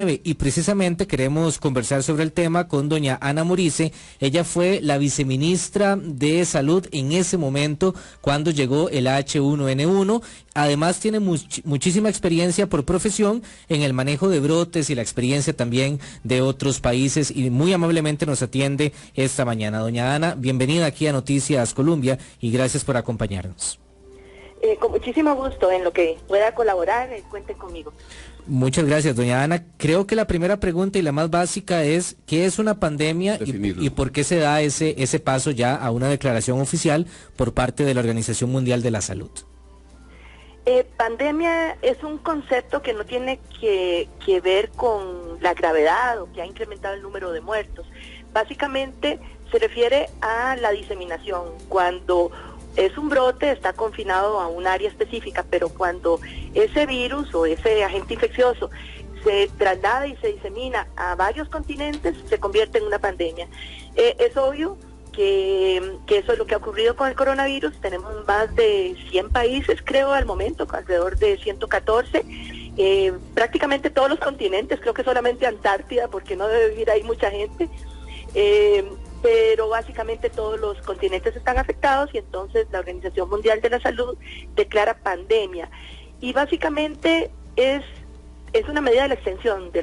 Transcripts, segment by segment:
Y precisamente queremos conversar sobre el tema con doña Ana Morice. Ella fue la viceministra de Salud en ese momento cuando llegó el H1N1. Además tiene muchísima experiencia por profesión en el manejo de brotes y la experiencia también de otros países, y muy amablemente nos atiende esta mañana. Doña Ana, bienvenida aquí a Noticias Colombia y gracias por acompañarnos. Con muchísimo gusto, en lo que pueda colaborar, cuente conmigo. Muchas gracias, doña Ana. Creo que la primera pregunta y la más básica es, ¿qué es una pandemia y por qué se da ese paso ya a una declaración oficial por parte de la Organización Mundial de la Salud? Pandemia es un concepto que no tiene que ver con la gravedad o que ha incrementado el número de muertos. Básicamente se refiere a la diseminación. Cuando es un brote, está confinado a un área específica, pero cuando ese virus o ese agente infeccioso se traslada y se disemina a varios continentes, se convierte en una pandemia. Es obvio que eso es lo que ha ocurrido con el coronavirus. Tenemos más de 100 países, creo, al momento, alrededor de 114, prácticamente todos los continentes, creo que solamente Antártida, porque no debe vivir ahí mucha gente, pero básicamente todos los continentes están afectados y entonces la Organización Mundial de la Salud declara pandemia. Y básicamente es una medida de la extensión de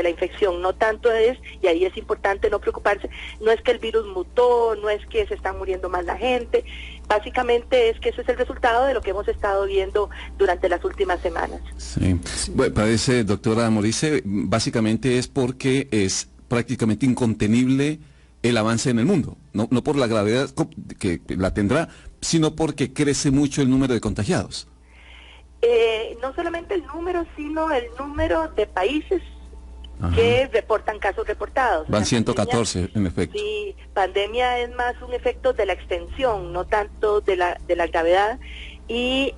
la infección, no tanto es, y ahí es importante no preocuparse, no es que el virus mutó, no es que se está muriendo más la gente, básicamente es que ese es el resultado de lo que hemos estado viendo durante las últimas semanas. Sí, bueno, parece, doctora Morice, básicamente es porque es prácticamente incontenible el avance en el mundo, no por la gravedad que la tendrá, sino porque crece mucho el número de contagiados. No solamente el número, sino el número de países que reportan casos reportados. Van 114, pandemia, en efecto. Sí, pandemia es más un efecto de la extensión, no tanto de la gravedad, y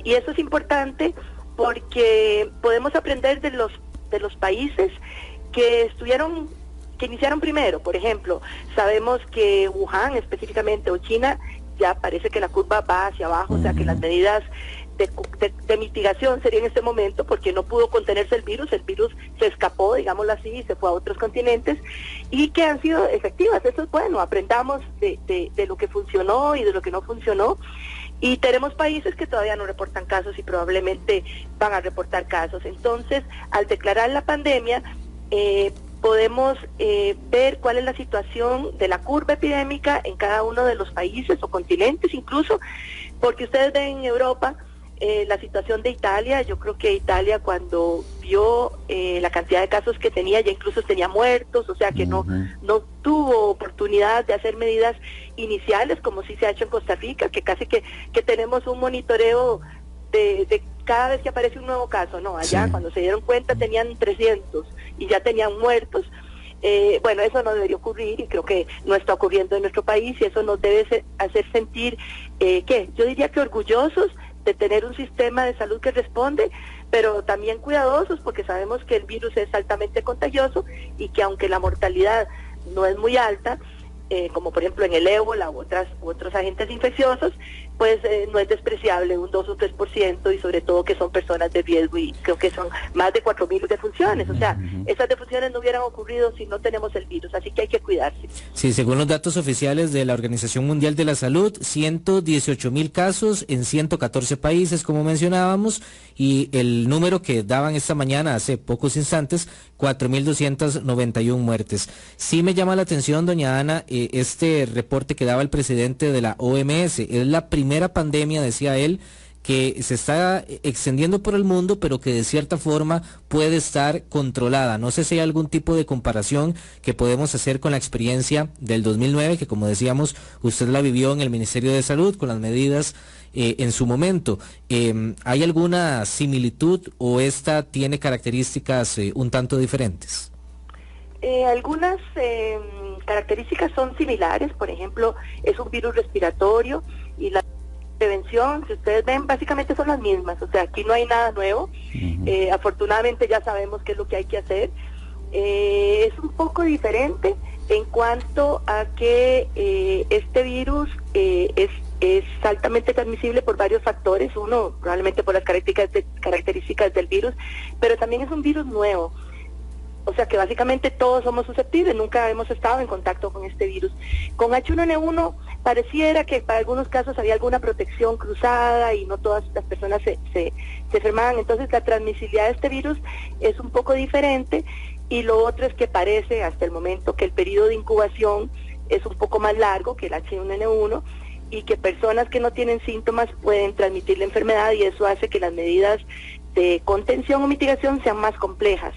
eso es importante porque podemos aprender de los países que iniciaron primero. Por ejemplo, sabemos que Wuhan específicamente, o China, ya parece que la curva va hacia abajo, o sea que las medidas de mitigación sería en este momento, porque no pudo contenerse el virus se escapó, digámoslo así, y se fue a otros continentes, y que han sido efectivas. Eso es bueno, aprendamos de lo que funcionó y de lo que no funcionó, y tenemos países que todavía no reportan casos y probablemente van a reportar casos. Entonces, al declarar la pandemia, podemos ver cuál es la situación de la curva epidémica en cada uno de los países o continentes incluso, porque ustedes ven en Europa la situación de Italia. Yo creo que Italia, cuando vio la cantidad de casos que tenía, ya incluso tenía muertos, o sea que no tuvo oportunidad de hacer medidas iniciales como sí se ha hecho en Costa Rica, que casi que tenemos un monitoreo de cada vez que aparece un nuevo caso. No, allá cuando se dieron cuenta tenían 300 y ya tenían muertos. Bueno, eso no debería ocurrir y creo que no está ocurriendo en nuestro país, y eso nos debe hacer sentir, yo diría que orgullosos de tener un sistema de salud que responde, pero también cuidadosos, porque sabemos que el virus es altamente contagioso y que aunque la mortalidad no es muy alta, como por ejemplo en el ébola u otros agentes infecciosos, pues no es despreciable, un 2 o 3%, y sobre todo que son personas de riesgo, y creo que son más de 4.000 defunciones. O sea, esas defunciones no hubieran ocurrido si no tenemos el virus, así que hay que cuidarse. Sí, según los datos oficiales de la Organización Mundial de la Salud, 118.000 casos en 114 países, como mencionábamos, y el número que daban esta mañana, hace pocos instantes, 4.291 muertes. Sí me llama la atención, doña Ana, este reporte que daba el presidente de la OMS. Es la primera pandemia, decía él, que se está extendiendo por el mundo, pero que de cierta forma puede estar controlada. No sé si hay algún tipo de comparación que podemos hacer con la experiencia del 2009, que como decíamos, usted la vivió en el Ministerio de Salud con las medidas en su momento. ¿Hay alguna similitud o esta tiene características un tanto diferentes? Algunas características son similares. Por ejemplo, es un virus respiratorio y la prevención, si ustedes ven, básicamente son las mismas. O sea, aquí no hay nada nuevo. Afortunadamente ya sabemos qué es lo que hay que hacer. Es un poco diferente en cuanto a que este virus es altamente transmisible por varios factores. Uno, probablemente por las características del virus, pero también es un virus nuevo. O sea que básicamente todos somos susceptibles, nunca hemos estado en contacto con este virus. Con H1N1 pareciera que para algunos casos había alguna protección cruzada y no todas las personas se enfermaban, entonces la transmisibilidad de este virus es un poco diferente, y lo otro es que parece hasta el momento que el periodo de incubación es un poco más largo que el H1N1 y que personas que no tienen síntomas pueden transmitir la enfermedad, y eso hace que las medidas de contención o mitigación sean más complejas.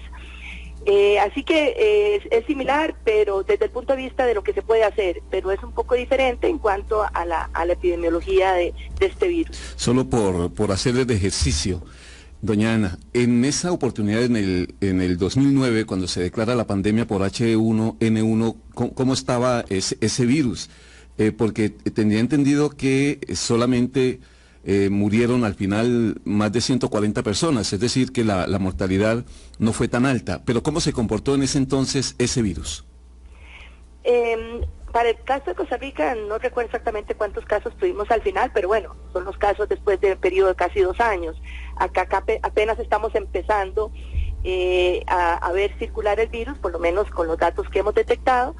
Así que es similar, pero desde el punto de vista de lo que se puede hacer, pero es un poco diferente en cuanto a la epidemiología de este virus. Solo por hacerles de ejercicio, doña Ana, en esa oportunidad en el 2009, cuando se declara la pandemia por H1N1, ¿cómo estaba ese virus? Porque tenía entendido que solamente murieron al final más de 140 personas, es decir, que la mortalidad no fue tan alta. Pero ¿cómo se comportó en ese entonces ese virus? Para el caso de Costa Rica, no recuerdo exactamente cuántos casos tuvimos al final, pero bueno, son los casos después de un periodo de casi 2 años. Acá apenas estamos empezando a ver circular el virus, por lo menos con los datos que hemos detectado,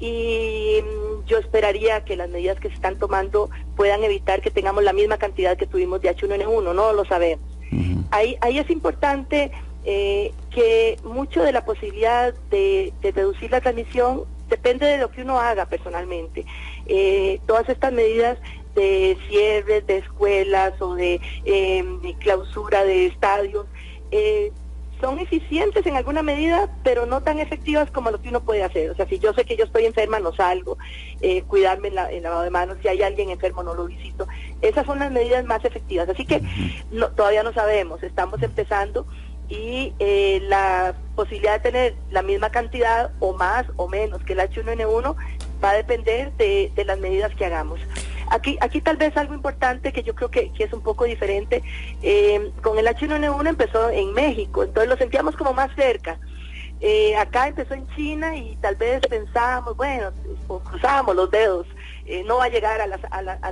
y yo esperaría que las medidas que se están tomando puedan evitar que tengamos la misma cantidad que tuvimos de H1N1, no lo sabemos. Ahí es importante que mucho de la posibilidad de reducir la transmisión depende de lo que uno haga personalmente. Todas estas medidas de cierre de escuelas o de clausura de estadios son eficientes en alguna medida, pero no tan efectivas como lo que uno puede hacer. O sea, si yo sé que yo estoy enferma, no salgo, cuidarme en lavado de manos, si hay alguien enfermo, no lo visito. Esas son las medidas más efectivas. Así que todavía no sabemos, estamos empezando, y la posibilidad de tener la misma cantidad o más o menos que el H1N1 va a depender de las medidas que hagamos. Aquí tal vez algo importante que yo creo que es un poco diferente, con el H1N1 empezó en México, entonces lo sentíamos como más cerca. Acá empezó en China y tal vez pensábamos, bueno, o cruzábamos los dedos, no va a llegar a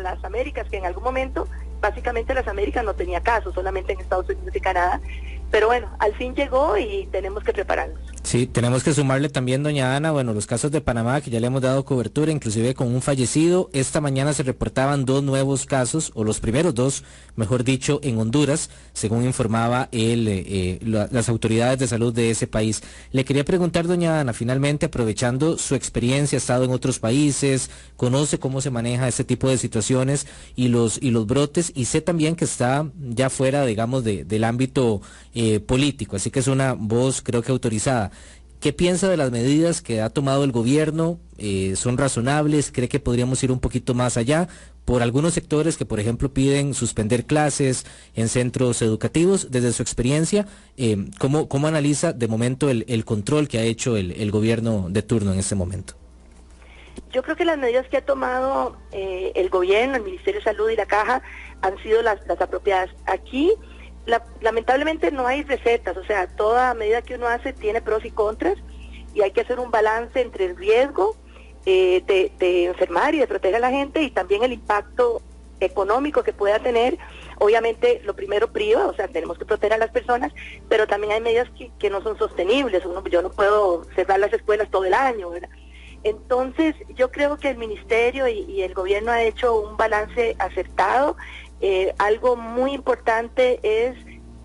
las Américas, que en algún momento básicamente las Américas no tenía casos, solamente en Estados Unidos y Canadá. Pero bueno, al fin llegó y tenemos que prepararnos. Sí, tenemos que sumarle también, doña Ana, bueno, los casos de Panamá, que ya le hemos dado cobertura, inclusive con un fallecido. Esta mañana se reportaban 2 nuevos casos, o los primeros 2, mejor dicho, en Honduras, según informaba las autoridades de salud de ese país. Le quería preguntar, doña Ana, finalmente, aprovechando su experiencia, ha estado en otros países, conoce cómo se maneja este tipo de situaciones y los brotes, y sé también que está ya fuera, digamos, del ámbito político, así que es una voz, creo que autorizada. ¿Qué piensa de las medidas que ha tomado el gobierno? ¿Son razonables? ¿Cree que podríamos ir un poquito más allá? Por algunos sectores que, por ejemplo, piden suspender clases en centros educativos. Desde su experiencia, ¿cómo analiza de momento el control que ha hecho el gobierno de turno en este momento? Yo creo que las medidas que ha tomado el gobierno, el Ministerio de Salud y la Caja han sido las apropiadas. Aquí lamentablemente no hay recetas, o sea, toda medida que uno hace tiene pros y contras, y hay que hacer un balance entre el riesgo de enfermar y de proteger a la gente, y también el impacto económico que pueda tener. Obviamente lo primero priva, o sea, tenemos que proteger a las personas, pero también hay medidas que no son sostenibles. Yo no puedo cerrar las escuelas todo el año, ¿verdad? Entonces yo creo que el Ministerio y el gobierno ha hecho un balance acertado. Algo muy importante es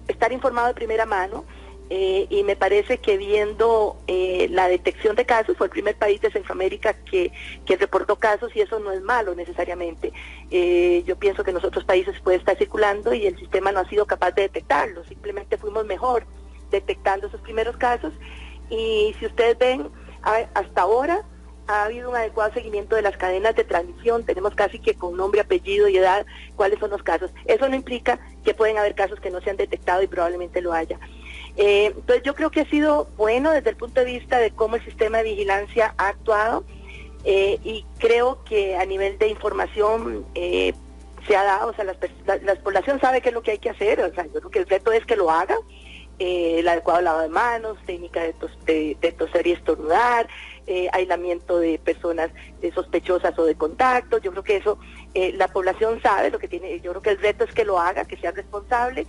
estar informado de primera mano, y me parece que viendo la detección de casos, fue el primer país de Centroamérica que reportó casos, y eso no es malo necesariamente. Yo pienso que en los otros países puede estar circulando y el sistema no ha sido capaz de detectarlo, simplemente fuimos mejor detectando esos primeros casos, y si ustedes ven, hasta ahora ha habido un adecuado seguimiento de las cadenas de transmisión. Tenemos casi que con nombre, apellido y edad cuáles son los casos. Eso no implica que pueden haber casos que no se han detectado, y probablemente lo haya. Entonces yo creo que ha sido bueno desde el punto de vista de cómo el sistema de vigilancia ha actuado, y creo que a nivel de información se ha dado, o sea, la población sabe qué es lo que hay que hacer. O sea, yo creo que el reto es que lo haga, el adecuado lavado de manos, técnica de toser y estornudar, aislamiento de personas sospechosas o de contacto. Yo creo que eso la población sabe lo que tiene. Yo creo que el reto es que lo haga, que sea responsable,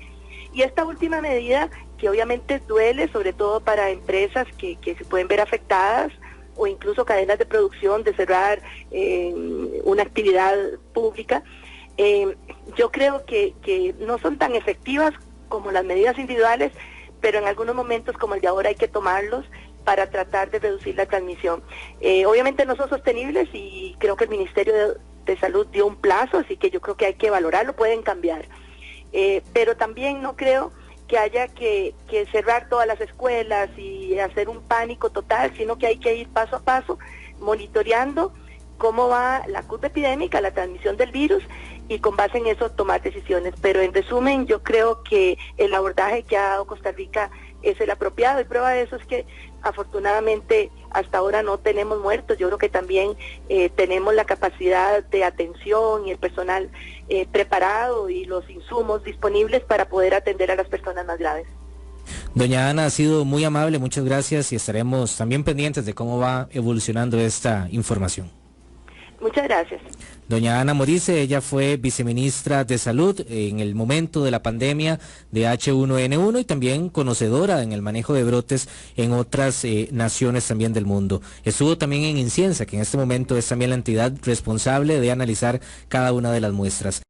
Y esta última medida, que obviamente duele, sobre todo para empresas que se pueden ver afectadas, o incluso cadenas de producción, de cerrar una actividad pública, yo creo que no son tan efectivas como las medidas individuales, pero en algunos momentos como el de ahora hay que tomarlos para tratar de reducir la transmisión. Obviamente no son sostenibles y creo que el Ministerio de Salud dio un plazo, así que yo creo que hay que valorarlo, pueden cambiar. Pero también no creo que haya que cerrar todas las escuelas y hacer un pánico total, sino que hay que ir paso a paso monitoreando cómo va la curva epidémica, la transmisión del virus, y con base en eso tomar decisiones. Pero en resumen, yo creo que el abordaje que ha dado Costa Rica es el apropiado, y prueba de eso es que afortunadamente hasta ahora no tenemos muertos. Yo creo que también tenemos la capacidad de atención y el personal preparado y los insumos disponibles para poder atender a las personas más graves. Doña Ana, ha sido muy amable, muchas gracias, y estaremos también pendientes de cómo va evolucionando esta información. Muchas gracias. Doña Ana Morice, ella fue viceministra de Salud en el momento de la pandemia de H1N1 y también conocedora en el manejo de brotes en otras naciones también del mundo. Estuvo también en INCIENSA, que en este momento es también la entidad responsable de analizar cada una de las muestras.